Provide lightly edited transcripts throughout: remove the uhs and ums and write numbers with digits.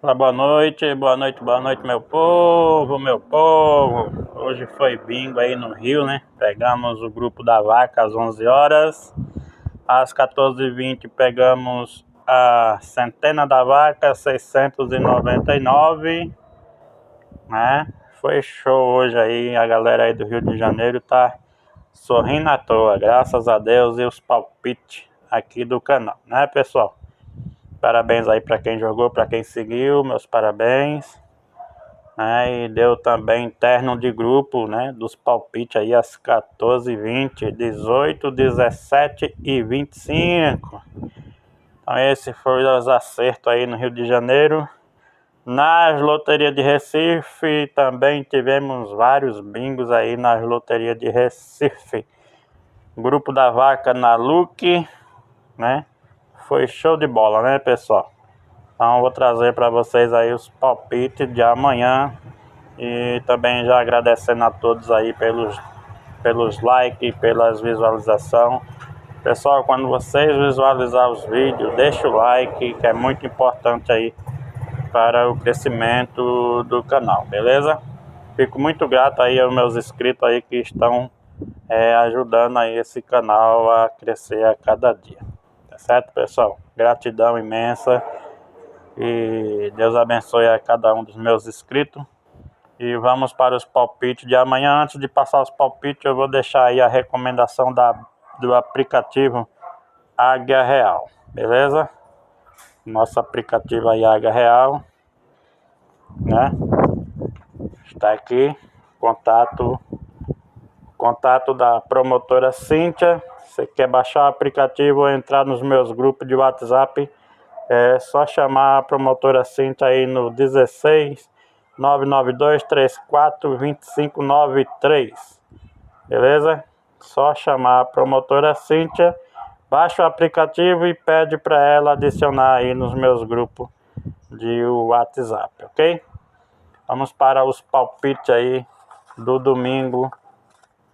Fala, boa noite, boa noite, boa noite, meu povo, meu povo. Hoje foi bingo aí no Rio, né? Pegamos o grupo da vaca às 11 horas. Às 14h20 pegamos a centena da vaca, 699, né? Foi show hoje aí, a galera aí do Rio de Janeiro tá sorrindo à toa, graças a Deus, e os palpites aqui do canal, né, pessoal? Parabéns aí para quem jogou, para quem seguiu, meus parabéns. E deu também interno de grupo, né, dos palpites aí às 14h20, 18, 17 e 25. Então esse foi os acertos aí no Rio de Janeiro. Nas loterias de Recife também tivemos vários bingos aí nas loterias de Recife. Grupo da vaca na Luque, né? Foi show de bola, né, pessoal? Então vou trazer para vocês aí os palpites de amanhã. E também já agradecendo a todos aí pelos likes, pelas visualizações. Pessoal, quando vocês visualizar os vídeos, deixa o like, que é muito importante aí para o crescimento do canal, beleza? Fico muito grato aí aos meus inscritos aí que estão ajudando aí esse canal a crescer a cada dia. Tá certo, pessoal? Gratidão imensa e Deus abençoe a cada um dos meus inscritos. E vamos para os palpites de amanhã. Antes de passar os palpites, eu vou deixar aí a recomendação do aplicativo Águia Real, beleza? Nosso aplicativo aí Águia Real, né? Está aqui, contato da promotora Cíntia. Você quer baixar o aplicativo ou entrar nos meus grupos de WhatsApp, é só chamar a promotora Cíntia aí no 16 992 34 2593, beleza? Só chamar a promotora Cíntia, baixa o aplicativo e pede para ela adicionar aí nos meus grupos de WhatsApp, ok? Vamos para os palpites aí do domingo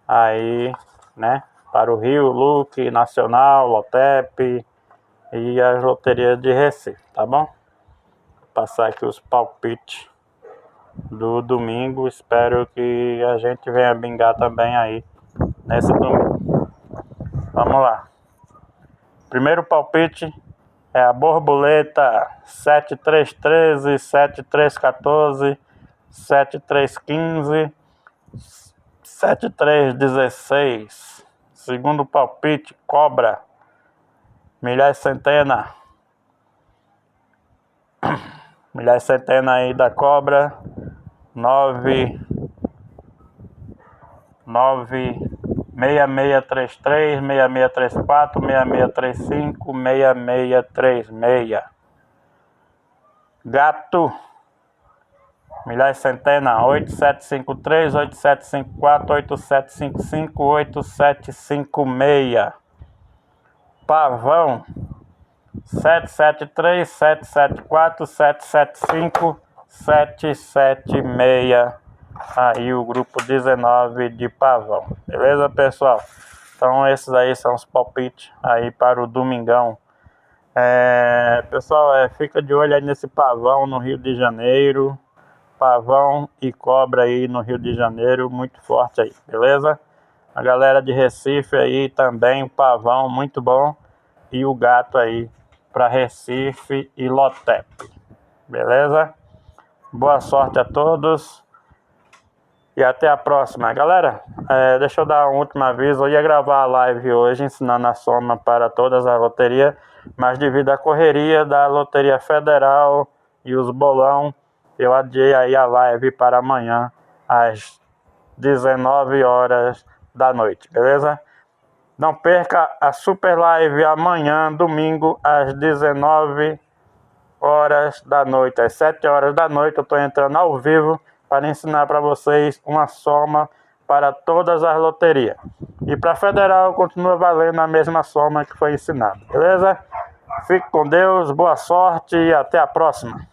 aí, né? Para o Rio, Luque, Nacional, Lotep e as loterias de Recife, tá bom? Vou passar aqui os palpites do domingo. Espero que a gente venha bingar também aí nesse domingo. Vamos lá. Primeiro palpite é a borboleta 7313, 7314, 7315, 7316. Segundo palpite, cobra, milhar e centena. Milhar e centena aí da cobra, 9 6633, 6634, 6635, 6636. Gato, milhar e centena, 8753, 8754, 8755, 8756. Pavão, 773, 774, 775, 776. Aí o grupo 19 de Pavão, beleza, pessoal? Então esses aí são os palpites aí para o domingão. Pessoal, fica de olho aí nesse pavão no Rio de Janeiro. Pavão e cobra aí no Rio de Janeiro, muito forte aí, beleza? A galera de Recife aí também, o pavão muito bom. E o gato aí para Recife e Lotep, beleza? Boa sorte a todos e até a próxima, galera. Deixa eu dar um último aviso. Eu ia gravar a live hoje ensinando a soma para todas as loterias, mas devido à correria da Loteria Federal e os bolão, eu adiei aí a live para amanhã às 19 horas da noite, beleza? Não perca a super live amanhã, domingo, às 19 horas da noite. Às 7 horas da noite eu estou entrando ao vivo para ensinar para vocês uma soma para todas as loterias. E para a Federal continua valendo a mesma soma que foi ensinada, beleza? Fique com Deus, boa sorte e até a próxima.